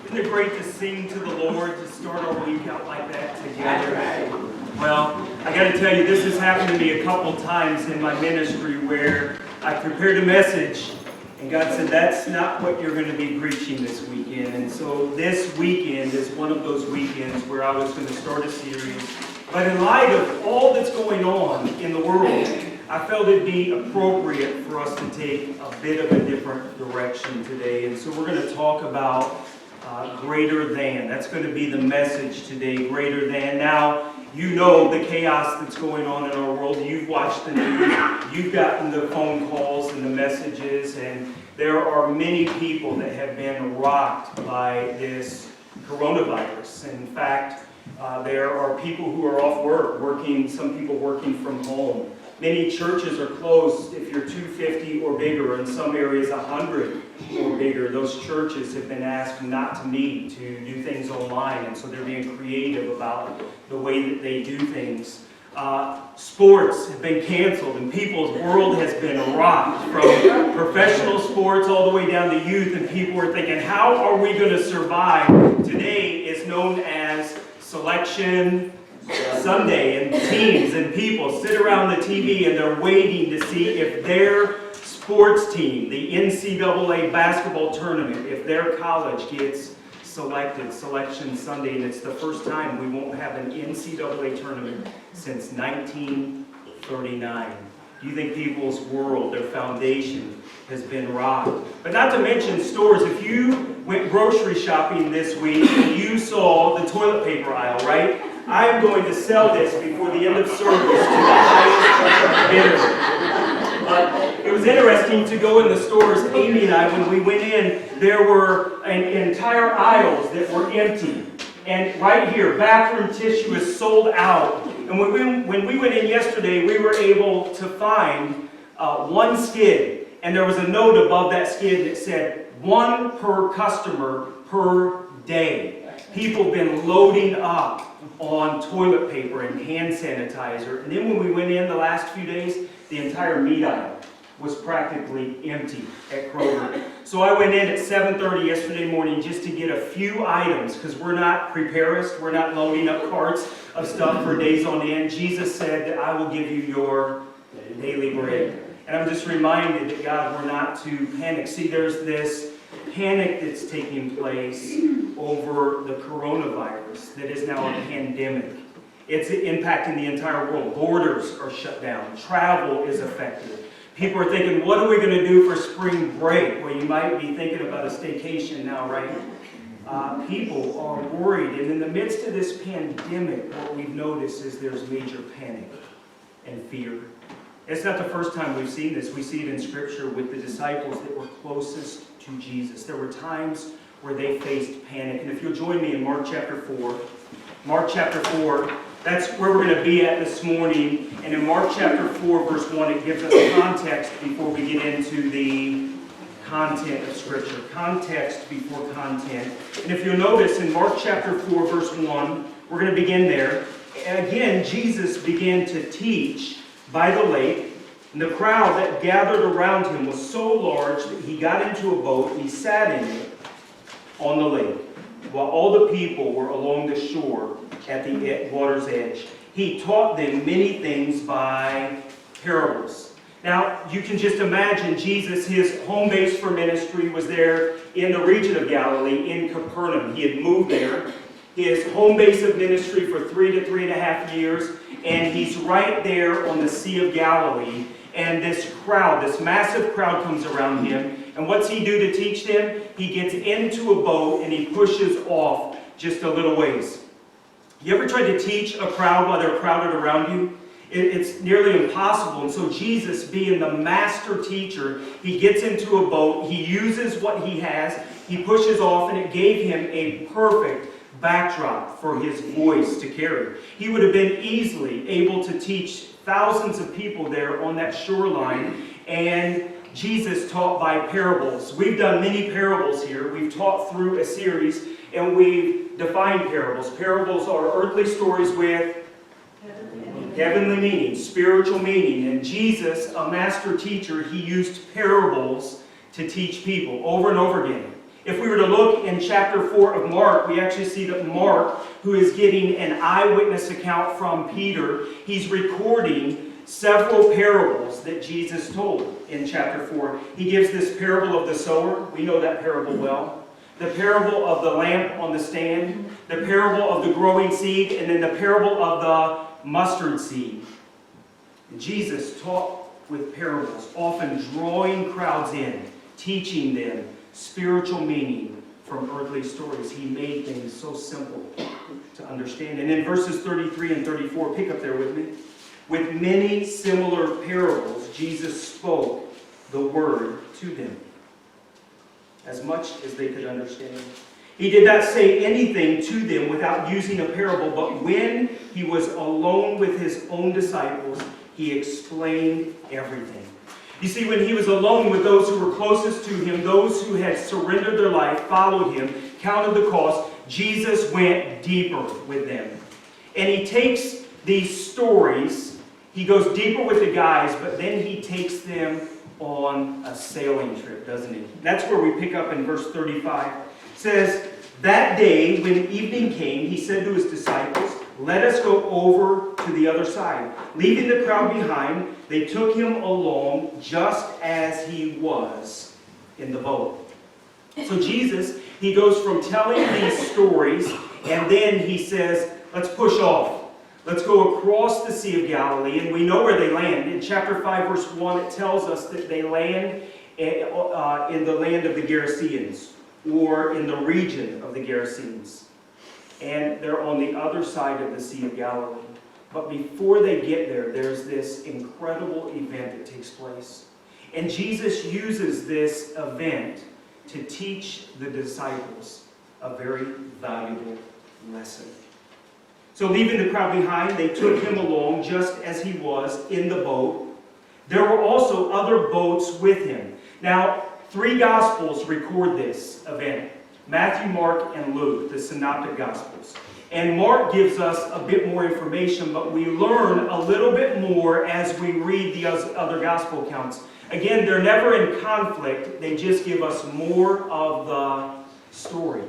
Isn't it great to sing to the Lord, to start our week out like that together? Well, I got to tell you, this has happened to me a couple times in my ministry where I prepared a message and God said, that's not what you're going to be preaching this weekend. And so this weekend is one of those weekends where I was going to start a series. But in light of all that's going on in the world, I felt it'd be appropriate for us to take a bit of a different direction today. And so we're going to talk about greater than. That's going to be the message today, greater than. Now, you know the chaos that's going on in our world. You've watched the news. You've gotten the phone calls and the messages. And there are many people that have been rocked by this coronavirus. In fact, there are people who are off work, some people working from home. Many churches are closed if you're 250 or bigger, in some areas 100 or bigger. Those churches have been asked not to meet, to do things online, and so they're being creative about the way that they do things. Sports have been canceled, and people's world has been rocked from professional sports all the way down to youth, and people are thinking, how are we going to survive? Today is known as Selection Sunday, and teams and people sit around the TV and they're waiting to see if their sports team, the NCAA basketball tournament, if their college gets selected, Selection Sunday, and it's the first time we won't have an NCAA tournament since 1939. Do you think people's world, their foundation, has been rocked? But not to mention stores. If you went grocery shopping this week and you saw the toilet paper aisle, right? I am going to sell this before the end of service to the highest bidder. It was interesting to go in the stores. Amy and I, when we went in, there were entire aisles that were empty. And right here, bathroom tissue is sold out. And when we went in yesterday, we were able to find one skid. And there was a note above that skid that said, 1 per customer per day. People have been loading up on toilet paper and hand sanitizer. And then when we went in the last few days, the entire meat aisle was practically empty at Kroger. So I went in at 7:30 yesterday morning just to get a few items, because we're not preparists, we're not loading up carts of stuff for days on end. Jesus said that I will give you your daily bread. And I'm just reminded that, God, we're not to panic. See, there's this panic that's taking place over the coronavirus that is now a pandemic. It's impacting the entire world. Borders are shut down. Travel is affected. People are thinking, what are we going to do for spring break? Well, you might be thinking about a staycation now, right? People are worried. And in the midst of this pandemic, what we've noticed is there's major panic and fear. It's not the first time we've seen this. We see it in Scripture with the disciples that were closest to Jesus. There were times where they faced panic. And if you'll join me in Mark chapter 4. Mark chapter 4, that's where we're going to be at this morning. And in Mark chapter 4, verse 1, it gives us context before we get into the content of Scripture. Context before content. And if you'll notice in Mark chapter 4, verse 1, we're going to begin there. And again, Jesus began to teach by the lake. And the crowd that gathered around him was so large that he got into a boat and he sat in it on the lake, while all the people were along the shore at the water's edge. He taught them many things by parables. Now, you can just imagine Jesus, his home base for ministry was there in the region of Galilee, in Capernaum. He had moved there. His home base of ministry for 3 to 3.5 years, and he's right there on the Sea of Galilee. And this crowd, this massive crowd comes around him. And what's he do to teach them? He gets into a boat and he pushes off just a little ways. You ever tried to teach a crowd while they're crowded around you? It's nearly impossible. And so Jesus, being the master teacher, he gets into a boat. He uses what he has. He pushes off, and it gave him a perfect backdrop for his voice to carry. He would have been easily able to teach thousands of people there on that shoreline, and Jesus taught by parables. We've done many parables here. We've taught through a series, and we've defined parables. Parables are earthly stories with heavenly meaning, spiritual meaning. And Jesus, a master teacher, he used parables to teach people over and over again. If we were to look in chapter 4 of Mark, we actually see that Mark, who is getting an eyewitness account from Peter, he's recording several parables that Jesus told in chapter 4. He gives this parable of the sower. We know that parable well. The parable of the lamp on the stand. The parable of the growing seed. And then the parable of the mustard seed. And Jesus taught with parables, often drawing crowds in, teaching them spiritual meaning from earthly stories. He made things so simple to understand. And in verses 33 and 34, pick up there with me. With many similar parables, Jesus spoke the word to them, as much as they could understand. He did not say anything to them without using a parable, but when he was alone with his own disciples, he explained everything. You see, when he was alone with those who were closest to him, those who had surrendered their life, followed him, counted the cost, Jesus went deeper with them. And he takes these stories, he goes deeper with the guys, but then he takes them on a sailing trip, doesn't he? That's where we pick up in verse 35. It says, that day when evening came, he said to his disciples, let us go over to the other side. Leaving the crowd behind, they took him along just as he was in the boat. So Jesus, he goes from telling these stories, and then he says, let's push off. Let's go across the Sea of Galilee, and we know where they land. In chapter 5, verse 1, it tells us that they land in the land of the Gerasenes, or in the region of the Gerasenes. And they're on the other side of the Sea of Galilee. But before they get there, there's this incredible event that takes place. And Jesus uses this event to teach the disciples a very valuable lesson. So leaving the crowd behind, they took him along just as he was in the boat. There were also other boats with him. Now, 3 Gospels record this event. Matthew, Mark, and Luke, the Synoptic Gospels. And Mark gives us a bit more information, but we learn a little bit more as we read the other Gospel accounts. Again, they're never in conflict. They just give us more of the story.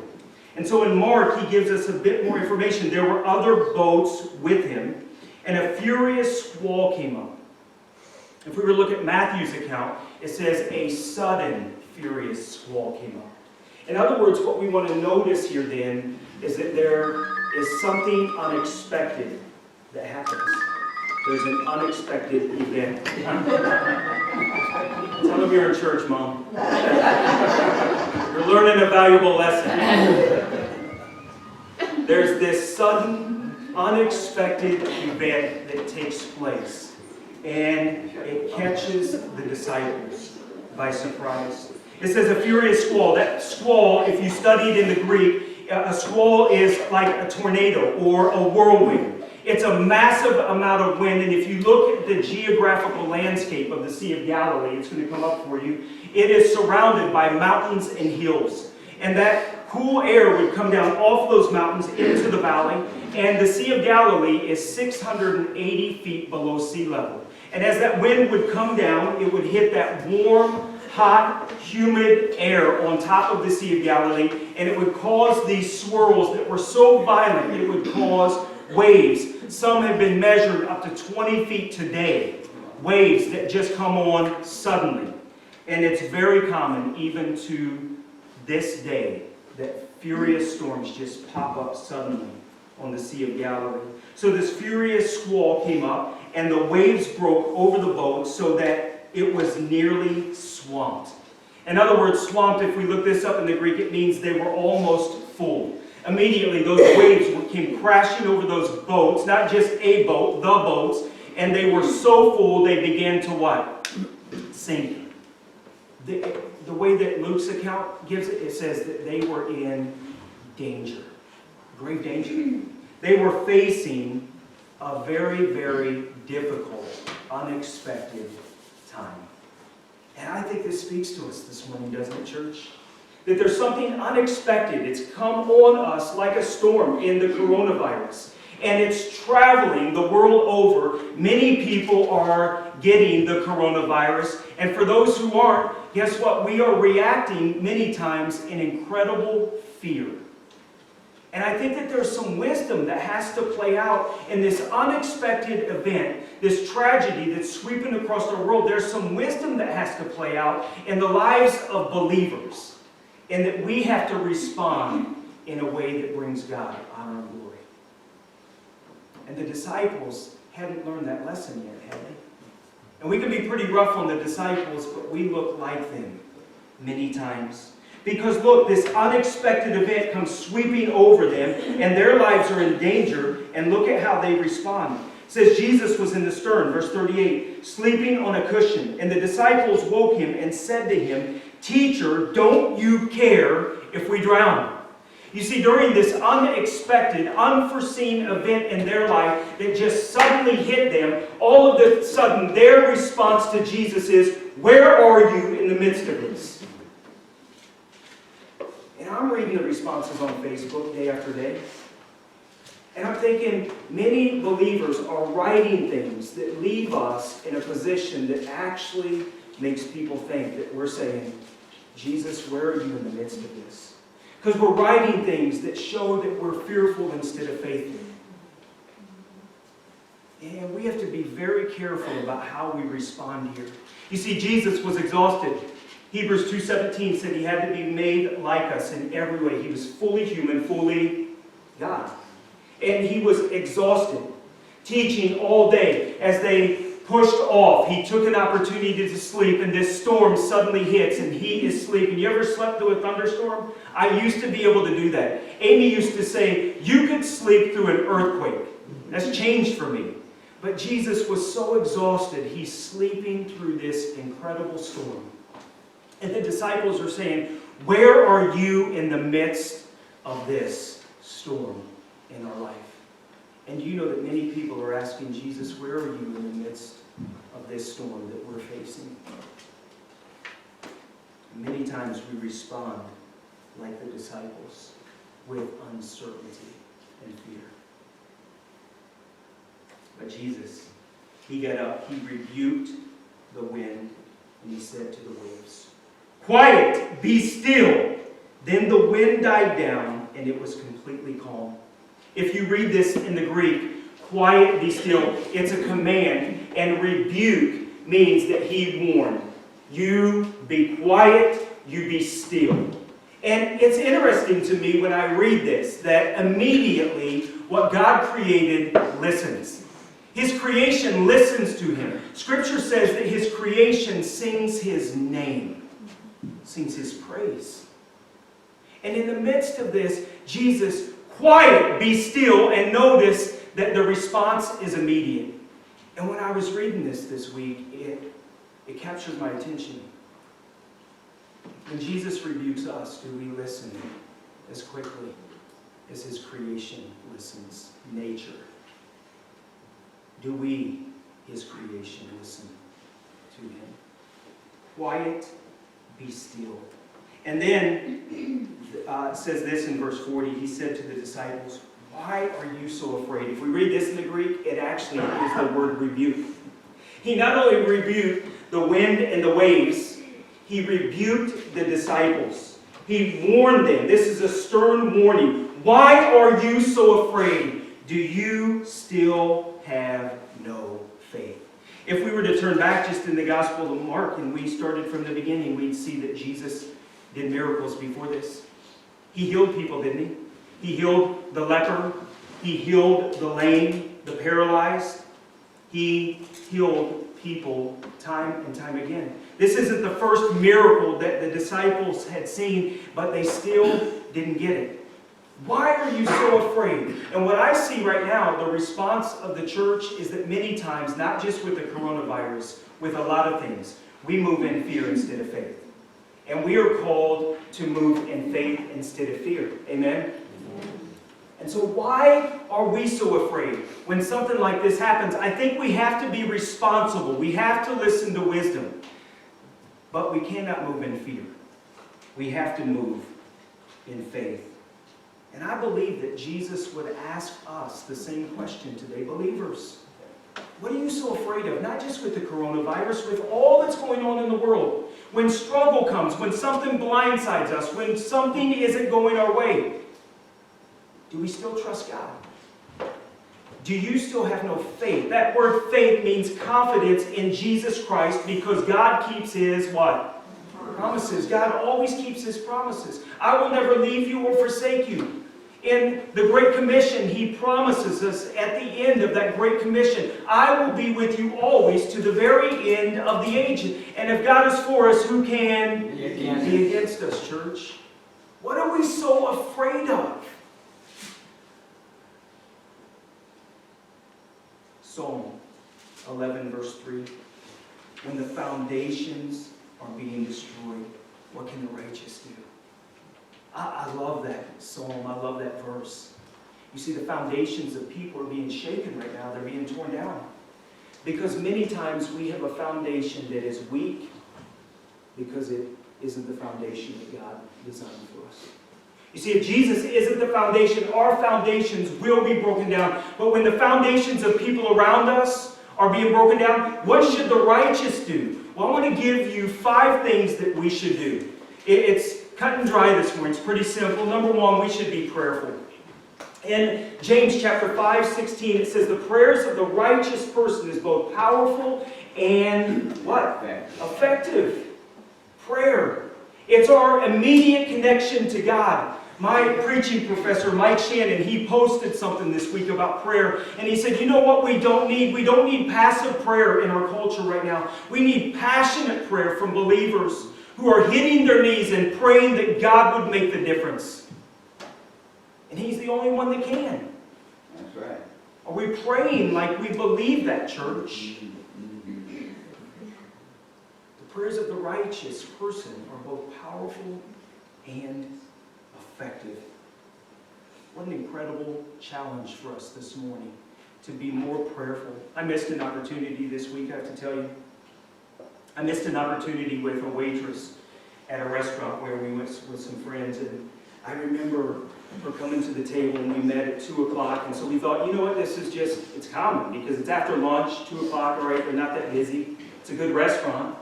And so in Mark, he gives us a bit more information. There were other boats with him, and a furious squall came up. If we were to look at Matthew's account, it says a sudden furious squall came up. In other words, what we want to notice here then is that there is something unexpected that happens. There's an unexpected event. Tell them you're in church, Mom. You're learning a valuable lesson. There's this sudden, unexpected event that takes place. And it catches the disciples by surprise. It says a furious squall. That squall, if you study it in the Greek, a squall is like a tornado or a whirlwind. It's a massive amount of wind, and if you look at the geographical landscape of the Sea of Galilee, it's going to come up for you, it is surrounded by mountains and hills. And that cool air would come down off those mountains into the valley, and the Sea of Galilee is 680 feet below sea level. And as that wind would come down, it would hit that warm, hot, humid air on top of the Sea of Galilee, and it would cause these swirls that were so violent it would cause waves. Some have been measured up to 20 feet today. Waves that just come on suddenly. And it's very common, even to this day, that furious storms just pop up suddenly on the Sea of Galilee. So this furious squall came up, and the waves broke over the boat so that it was nearly swamped. In other words, swamped, if we look this up in the Greek, it means they were almost full. Immediately, those waves came crashing over those boats, not just a boat, the boats, and they were so full they began to what? Sink. The way that Luke's account gives it, it says that they were in danger, grave danger. They were facing a very, very difficult, unexpected time. And I think this speaks to us this morning, doesn't it, church? That there's something unexpected. It's come on us like a storm in the coronavirus. and it's traveling the world over. Many people are getting the coronavirus, and for those who aren't, guess what? We are reacting many times in incredible fear. And I think that there's some wisdom that has to play out in this unexpected event, this tragedy that's sweeping across the world. There's some wisdom that has to play out in the lives of believers, and that we have to respond in a way that brings God honor and glory. And the disciples hadn't learned that lesson yet, had they? And we can be pretty rough on the disciples, but we look like them many times. Because look, this unexpected event comes sweeping over them, and their lives are in danger, and look at how they respond. It says Jesus was in the stern, verse 38, sleeping on a cushion, and the disciples woke him and said to him, "Teacher, don't you care if we drown?" You see, during this unexpected, unforeseen event in their life that just suddenly hit them, all of a sudden their response to Jesus is, "Where are you in the midst of this?" And I'm reading the responses on Facebook day after day. And I'm thinking many believers are writing things that leave us in a position that actually makes people think that we're saying, "Jesus, where are you in the midst of this?" Because we're writing things that show that we're fearful instead of faithful. And we have to be very careful about how we respond here. You see, Jesus was exhausted. Hebrews 2:17 said he had to be made like us in every way. He was fully human, fully God. And he was exhausted, teaching all day. As they pushed off, he took an opportunity to sleep, and this storm suddenly hits, and he is sleeping. You ever slept through a thunderstorm? I used to be able to do that. Amy used to say, "You could sleep through an earthquake." That's changed for me. But Jesus was so exhausted, he's sleeping through this incredible storm. And the disciples are saying, "Where are you in the midst of this storm in our life?" And you know that many people are asking Jesus, "Where are you in the midst of this storm that we're facing?" Many times we respond like the disciples, with uncertainty and fear. But Jesus, he got up, he rebuked the wind, and he said to the waves, "Quiet, be still." Then the wind died down, and it was completely calm. If you read this in the Greek, quiet, be still, it's a command, and rebuke means that he warned. You be quiet, you be still. And it's interesting to me when I read this, that immediately what God created listens. His creation listens to him. Scripture says that his creation sings his name, sings his praise. And in the midst of this, Jesus, quiet, be still, and notice that the response is immediate. And when I was reading this week, it captured my attention. When Jesus rebukes us, do we listen as quickly as his creation listens? Nature. Do we, his creation, listen to him? Quiet, be still. And then it says this in verse 40. He said to the disciples, "Why are you so afraid?" If we read this in the Greek, it actually is the word rebuke. He not only rebuked the wind and the waves, he rebuked the disciples. He warned them. This is a stern warning. Why are you so afraid? Do you still have no faith? If we were to turn back just in the Gospel of Mark and we started from the beginning, we'd see that Jesus did miracles before this. He healed people, didn't he? He healed the leper. He healed the lame, the paralyzed. He healed people time and time again. This isn't the first miracle that the disciples had seen, but they still didn't get it. Why are you so afraid? And what I see right now, the response of the church is that many times, not just with the coronavirus, with a lot of things, we move in fear instead of faith. And we are called to move in faith instead of fear. Amen? And so why are we so afraid when something like this happens? I think we have to be responsible. We have to listen to wisdom. But we cannot move in fear. We have to move in faith. And I believe that Jesus would ask us the same question today, believers. What are you so afraid of? Not just with the coronavirus, with all that's going on in the world. When struggle comes, when something blindsides us, when something isn't going our way, do we still trust God? Do you still have no faith? That word faith means confidence in Jesus Christ because God keeps His what? Promises. God always keeps His promises. I will never leave you or forsake you. In the Great Commission, He promises us at the end of that Great Commission, I will be with you always to the very end of the age. And if God is for us, who can be against us, church? What are we so afraid of? Psalm 11, verse 3. When the foundations are being destroyed, what can the righteous do? I love that psalm. I love that verse. You see, the foundations of people are being shaken right now. They're being torn down. Because many times we have a foundation that is weak because it isn't the foundation that God designed for us. You see, if Jesus isn't the foundation, our foundations will be broken down. But when the foundations of people around us are being broken down, what should the righteous do? Well, I want to give you 5 things that we should do. It's cut and dry this morning. It's pretty simple. Number 1, we should be prayerful. In James chapter 5:16, it says, the prayers of the righteous person is both powerful and what? Effective. Prayer. It's our immediate connection to God. My preaching professor, Mike Shannon, he posted something this week about prayer. And he said, you know what we don't need? We don't need passive prayer in our culture right now. We need passionate prayer from believers who are hitting their knees and praying that God would make the difference. And He's the only one that can. That's right. Are we praying like we believe that, church? The prayers of the righteous person are both powerful and effective. What an incredible challenge for us this morning to be more prayerful. I missed an opportunity this week, I have to tell you. I missed an opportunity with a waitress at a restaurant where we went with some friends, and I remember her coming to the table and we met at 2 o'clock, and so we thought, you know what, this is just, it's common because it's after lunch, 2 o'clock, all right, they're not that busy. It's a good restaurant.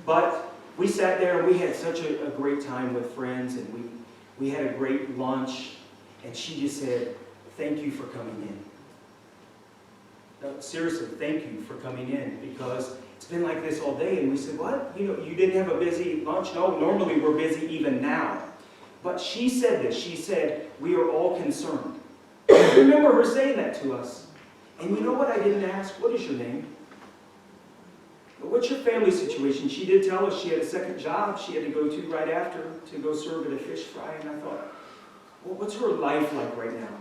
But we sat there and we had such a great time with friends, and we had a great lunch, and she just said, thank you for coming in. No, seriously, thank you for coming in, because it's been like this all day. And we said, what? You know, you didn't have a busy lunch? No, normally we're busy even now. But she said this. She said, we are all concerned. I remember her saying that to us. And you know what I didn't ask? What is your name? What's your family situation? She did tell us she had a second job she had to go to right after to go serve at a fish fry. And I thought, well, what's her life like right now?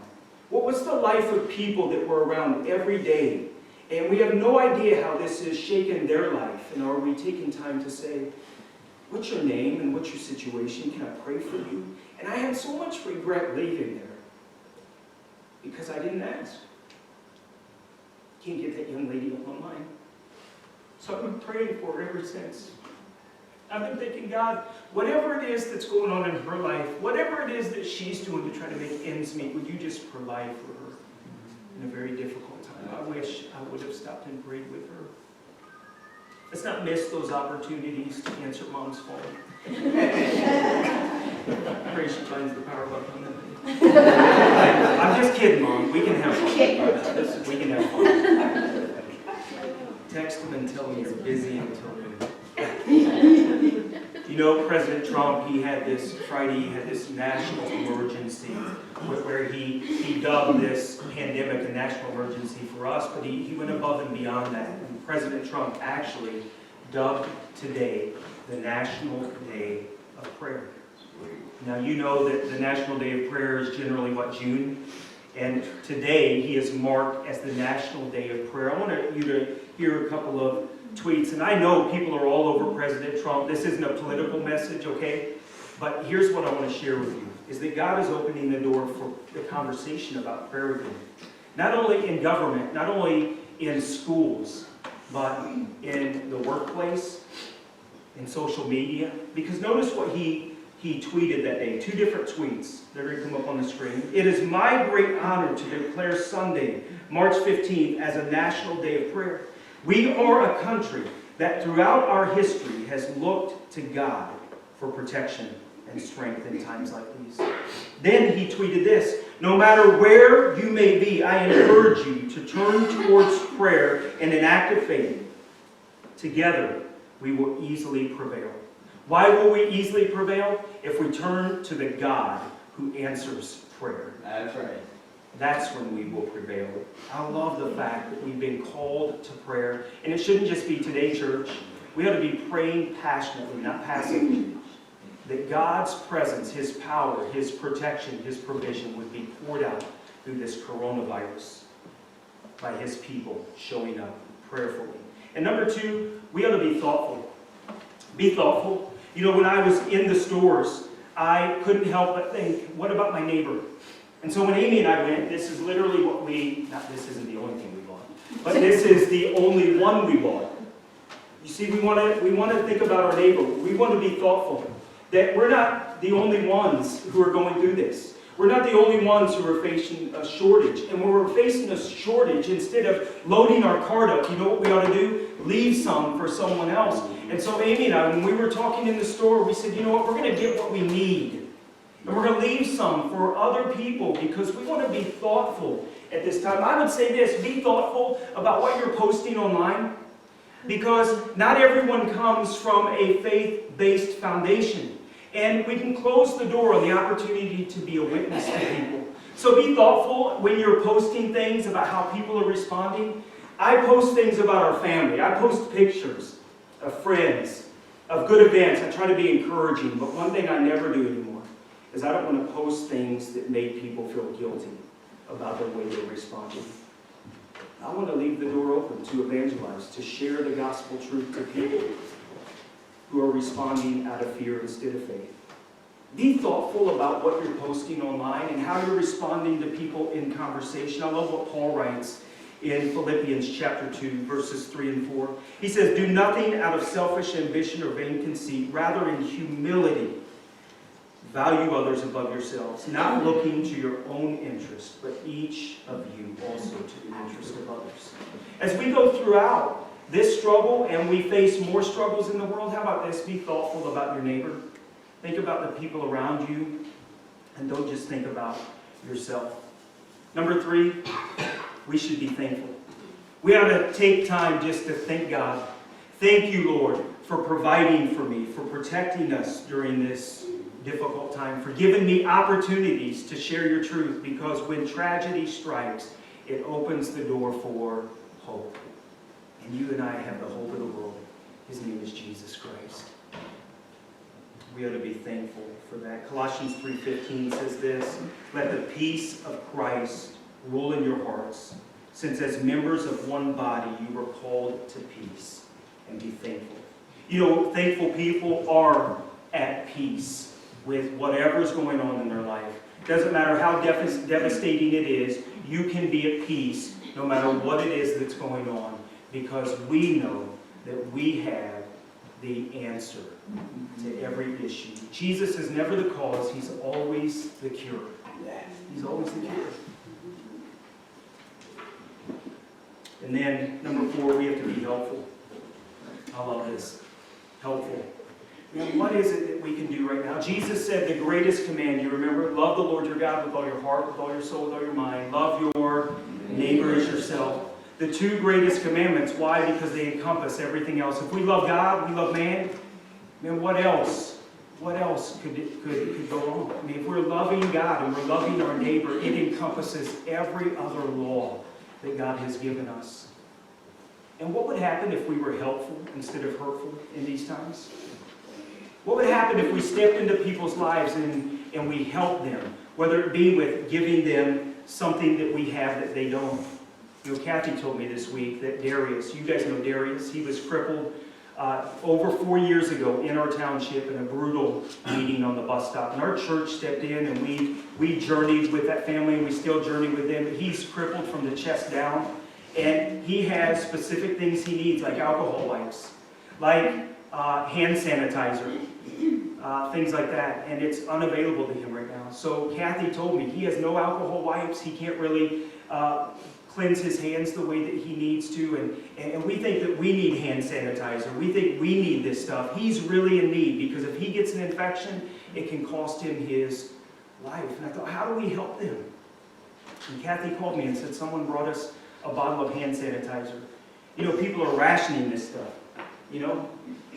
What's the life of people that we're around every day? And we have no idea how this has shaken their life. And are we taking time to say, what's your name and what's your situation? Can I pray for you? And I had so much regret leaving there because I didn't ask. Can't get that young lady up on mine. So I've been praying for her ever since. I've been thinking, God, whatever it is that's going on in her life, whatever it is that she's doing to try to make ends meet, would you just provide for her in a very difficult time? I wish I would have stopped and prayed with her. Let's not miss those opportunities to answer Mom's phone. I pray she finds the power button. I'm just kidding, Mom. We can have fun. We can have fun. Text them and tell them you're busy until noon. You know, President Trump, he had this national emergency where he dubbed this pandemic a national emergency for us, but he went above and beyond that. And President Trump actually dubbed today the National Day of Prayer. Now, you know that the National Day of Prayer is generally, what, June? And today, he is marked as the National Day of Prayer. I want you to hear a couple of tweets. And I know people are all over President Trump. This isn't a political message, okay? But here's what I want to share with you, is that God is opening the door for the conversation about prayer again. Not only in government, not only in schools, but in the workplace, in social media. Because notice what he he tweeted that day, 2 different tweets. They're going to come up on the screen. "It is my great honor to declare Sunday, March 15th, as a national day of prayer. We are a country that throughout our history has looked to God for protection and strength in times like these." Then he tweeted this, "No matter where you may be, I encourage you to turn towards prayer and an act of faith. Together, we will easily prevail." Why will we easily prevail? If we turn to the God who answers prayer. That's right. That's when we will prevail. I love the fact that we've been called to prayer. And it shouldn't just be today, church. We ought to be praying passionately, not passively. That God's presence, His power, His protection, His provision would be poured out through this coronavirus by His people showing up prayerfully. And number 2, we ought to be thoughtful. Be thoughtful. You know, when I was in the stores, I couldn't help but think, what about my neighbor? And so when Amy and I went, this is literally what this isn't the only thing we bought, but this is the only one we bought. You see, we want to think about our neighbor. We want to be thoughtful. That we're not the only ones who are going through this. We're not the only ones who are facing a shortage. And when we're facing a shortage, instead of loading our cart up, you know what we ought to do? Leave some for someone else. And so Amy and I, when we were talking in the store, we said, you know what? We're going to get what we need. And we're going to leave some for other people because we want to be thoughtful at this time. I would say this, be thoughtful about what you're posting online. Because not everyone comes from a faith-based foundation. And we can close the door on the opportunity to be a witness to people. So be thoughtful when you're posting things about how people are responding. I post things about our family. I post pictures of friends, of good events. I try to be encouraging. But one thing I never do anymore is I don't want to post things that make people feel guilty about the way they're responding. I want to leave the door open to evangelize, to share the gospel truth to people who are responding out of fear instead of faith. Be thoughtful about what you're posting online and how you're responding to people in conversation. I love what Paul writes in Philippians chapter 2, verses 3 and 4. He says, "Do nothing out of selfish ambition or vain conceit, rather in humility value others above yourselves, not looking to your own interest, but each of you also to the interest of others." As we go throughout this struggle and we face more struggles in the world, how about this? Be thoughtful about your neighbor. Think about the people around you and don't just think about yourself. Number 3, we should be thankful. We ought to take time just to thank God. Thank you, Lord, for providing for me, for protecting us during this difficult time, for giving me opportunities to share your truth, because when tragedy strikes, it opens the door for hope. And you and I have the hope of the world. His name is Jesus Christ. We ought to be thankful for that. Colossians 3:15 says this, "Let the peace of Christ rule in your hearts, since as members of one body you were called to peace, and be thankful." You know, thankful people are at peace with whatever's going on in their life. Doesn't matter how devastating it is, you can be at peace no matter what it is that's going on, because we know that we have the answer to every issue. Jesus is never the cause, He's always the cure. He's always the cure. And then, number 4, we have to be helpful. I love this. Helpful. Man, what is it that we can do right now? Jesus said the greatest command, you remember? Love the Lord your God with all your heart, with all your soul, with all your mind. Love your neighbor as yourself. The 2 greatest commandments. Why? Because they encompass everything else. If we love God, we love man, then what else? What else could go wrong? I mean, if we're loving God and we're loving our neighbor, it encompasses every other law that God has given us. And what would happen if we were helpful instead of hurtful in these times? What would happen if we stepped into people's lives and we helped them, whether it be with giving them something that we have that they don't? You know, Kathy told me this week that Darius, you guys know Darius, he was crippled over 4 years ago in our township in a brutal meeting on the bus stop. And our church stepped in and we journeyed with that family, and we still journey with them. He's crippled from the chest down, and he has specific things he needs, like alcohol wipes, like hand sanitizer, things like that, and it's unavailable to him right now. So Kathy told me he has no alcohol wipes. He can't really cleanse his hands the way that he needs to, and we think that we need hand sanitizer. We think we need this stuff. He's really in need, because if he gets an infection, it can cost him his life. And I thought, how do we help them? And Kathy called me and said someone brought us a bottle of hand sanitizer. You know, people are rationing this stuff. You know,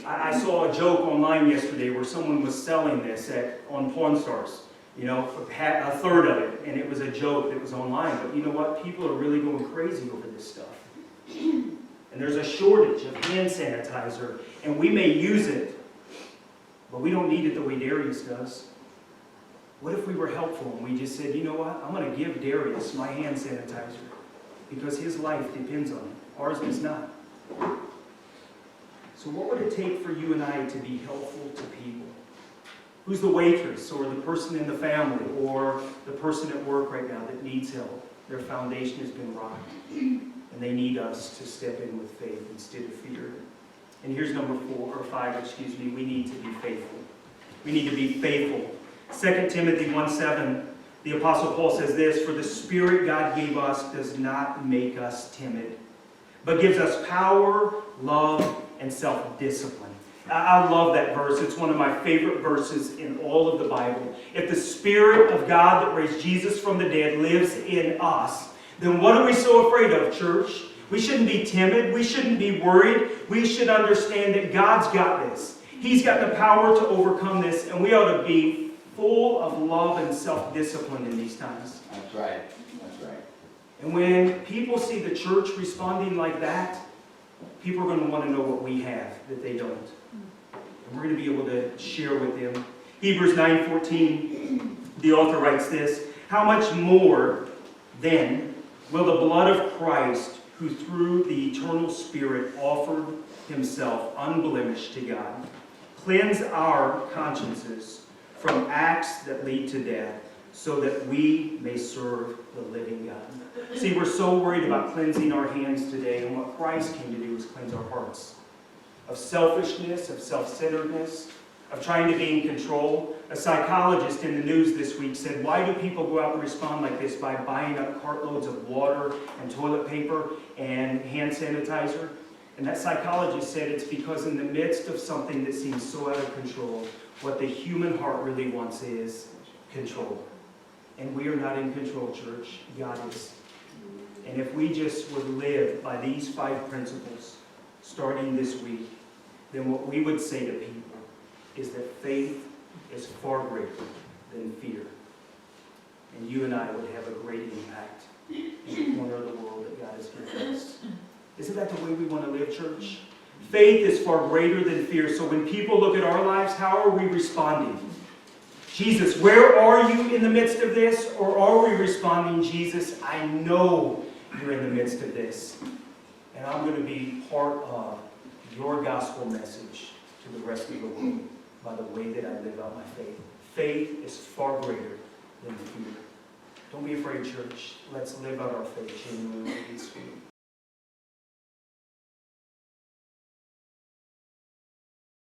I saw a joke online yesterday where someone was selling this on Pawn Stars. You know, a third of it, and it was a joke that was online. But you know what? People are really going crazy over this stuff. And there's a shortage of hand sanitizer, and we may use it, but we don't need it the way Darius does. What if we were helpful and we just said, you know what? I'm going to give Darius my hand sanitizer because his life depends on it. Ours does not. So what would it take for you and I to be helpful to people? Who's the waitress or the person in the family or the person at work right now that needs help? Their foundation has been rocked, and they need us to step in with faith instead of fear. And here's number 5, we need to be faithful. We need to be faithful. 2 Timothy 1:7, the Apostle Paul says this, "For the Spirit God gave us does not make us timid, but gives us power, love, and self-discipline." I love that verse. It's one of my favorite verses in all of the Bible. If the Spirit of God that raised Jesus from the dead lives in us, then what are we so afraid of, church? We shouldn't be timid. We shouldn't be worried. We should understand that God's got this. He's got the power to overcome this, and we ought to be full of love and self-discipline in these times. That's right. That's right. And when people see the church responding like that, people are going to want to know what we have that they don't. And we're going to be able to share with them. Hebrews 9:14, the author writes this, "How much more, then, will the blood of Christ, who through the eternal Spirit offered himself unblemished to God, cleanse our consciences from acts that lead to death, so that we may serve the living God." See, we're so worried about cleansing our hands today, and what Christ came to do was cleanse our hearts of selfishness, of self-centeredness, of trying to be in control. A psychologist in the news this week said, why do people go out and respond like this by buying up cartloads of water and toilet paper and hand sanitizer? And that psychologist said it's because in the midst of something that seems so out of control, what the human heart really wants is control. And we are not in control, church. God is. And if we just would live by these 5 principles, starting this week, then what we would say to people is that faith is far greater than fear. And you and I would have a great impact in the corner of the world that God has given us. Isn't that the way we want to live, church? Faith is far greater than fear. So when people look at our lives, how are we responding? Jesus, where are you in the midst of this? Or are we responding, Jesus, I know you're in the midst of this. And I'm going to be part of your gospel message to the rest of the world by the way that I live out my faith. Faith is far greater than fear. Don't be afraid, church. Let's live out our faith genuinely this week.